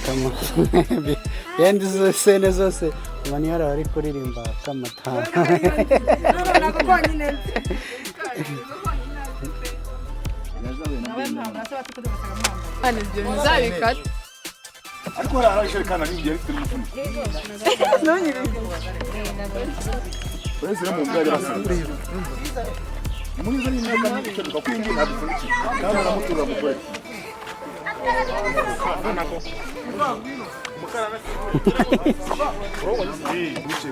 Kama yendi zose zose maniyara bari kuririmba kamata ariko arashekana n'ingiye afite n'umufuno mu bwari basanzwe mwiza n'imyaka n'icyo kwingi nadufuniki kandi namutura mukore nako mukara na guce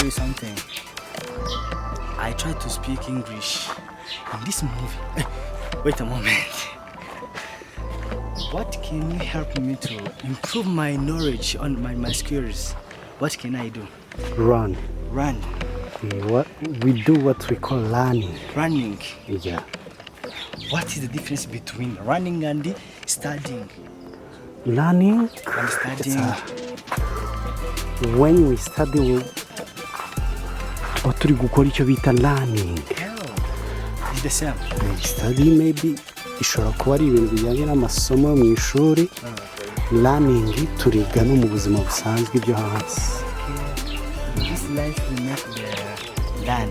something. I tried to speak English in this movie. Wait a moment. What can you help me to improve my knowledge on my skills? What can I do? Run. Run. What we do what we call learning. Running. Yeah. What is the difference between running and studying? Learning And studying. When we study turi gukora icyo bita learning. It's the same. Study maybe ishobora kuba ari ibintu bijyanye n'amasomo mu ishuri. Learning turiga no mu buzima busanzwe ibyo hanze. This life we make the learn.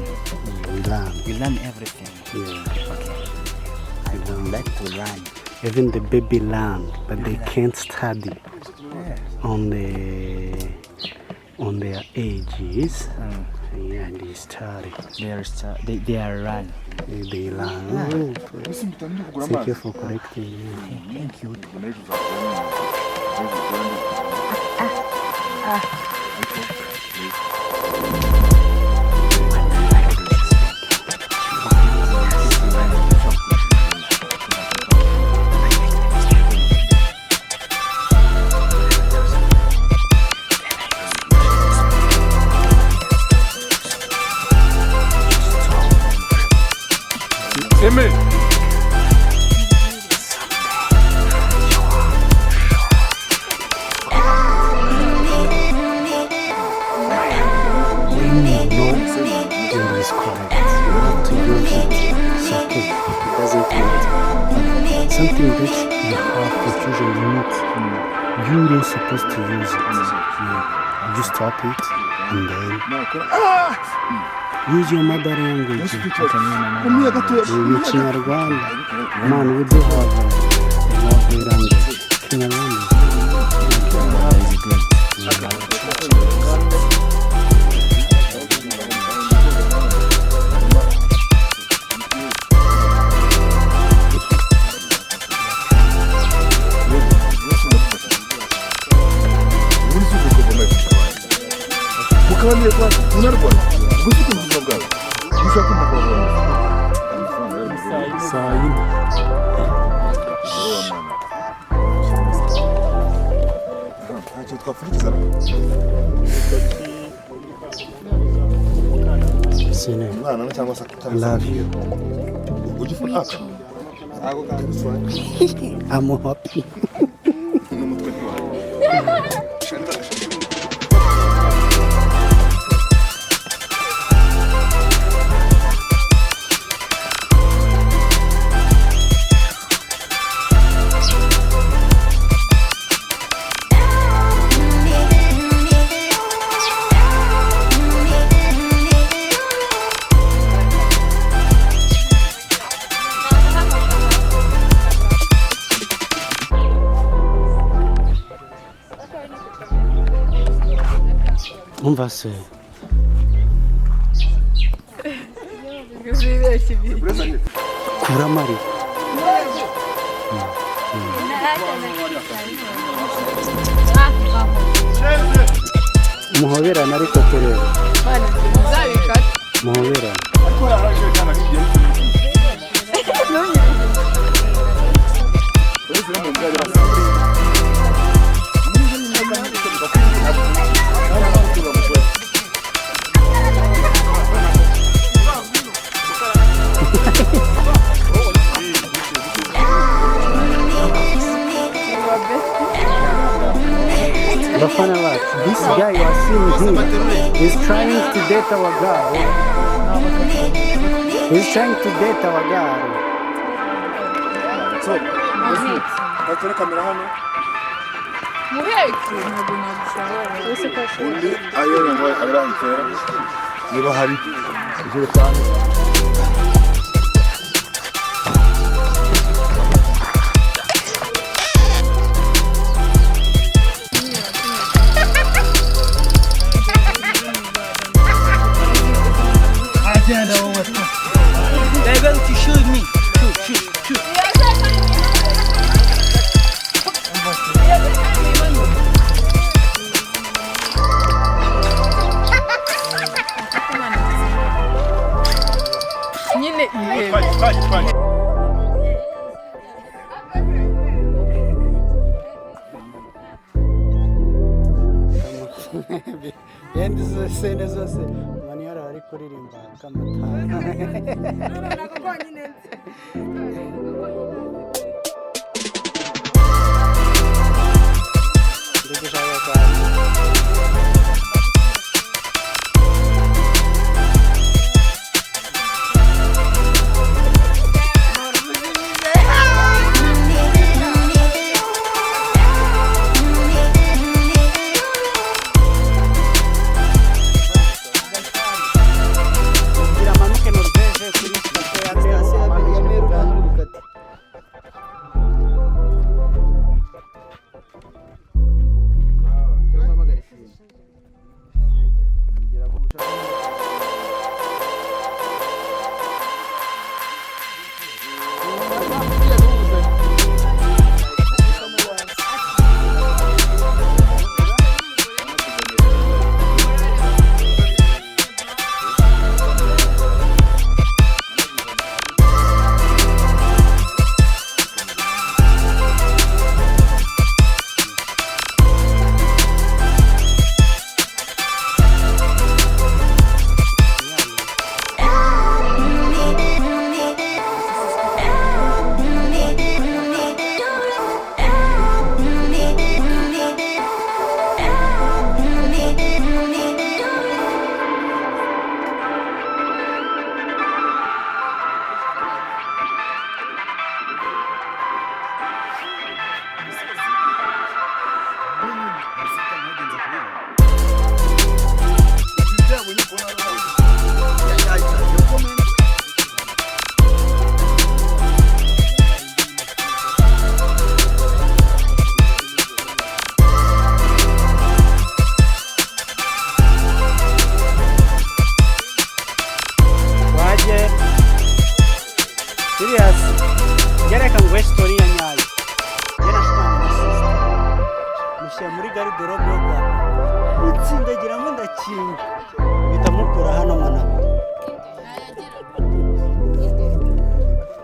We learn everything. Yeah. Okay. I would like to learn. Even the baby learn, but they can't study on their ages. Yeah, they study. They are run. They learn. Thank you for correcting me. Thank you. Emil. Something that you have confusion with, you're not supposed to use it. You stop it and then use your mother language. You Kinyarwanda. Man, we do have a language. Kinyarwanda. I love you. I'm happy. Umva se kuramari muhoberane ariko turebe muhoberane Bafana bacu, this guy you are seeing him is trying to date our girl. He's trying to date our girl. So, batore kamera hano. Muheke ntabwo nagushobora. Undi ayo ngo abirangikera. Niba hari ijerekani. They're going to shoot me. Shoot. Nyine ireba. Fine. Bendi zose zose maniyara ari kuririmba kamatana.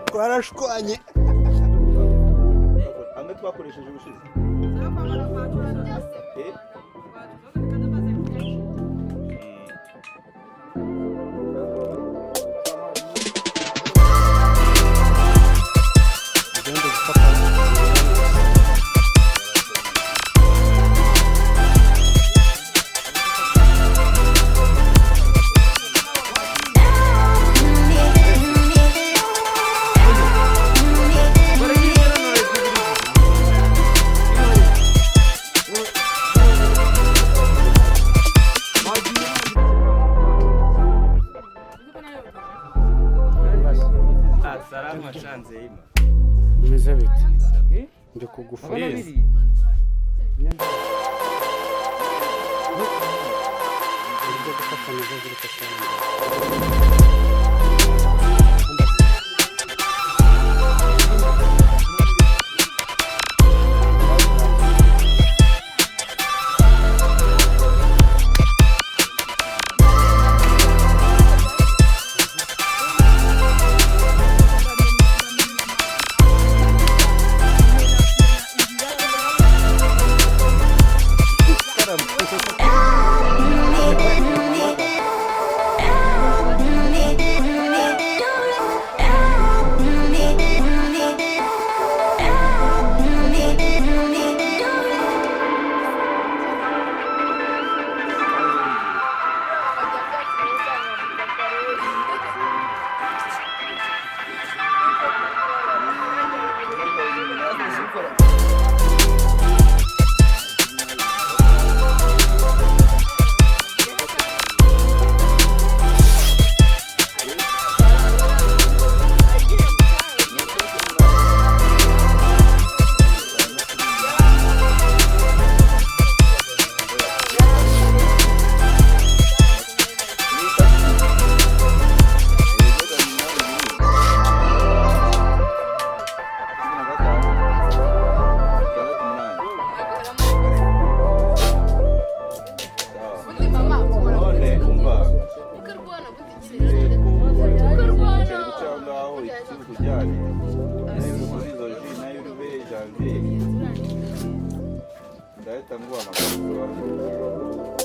Twarashwanye. Amwe twakoresheje ubushize. Salama shanze ima. Umeze bite? Ndi kugufata. ndahita nguha amafaranga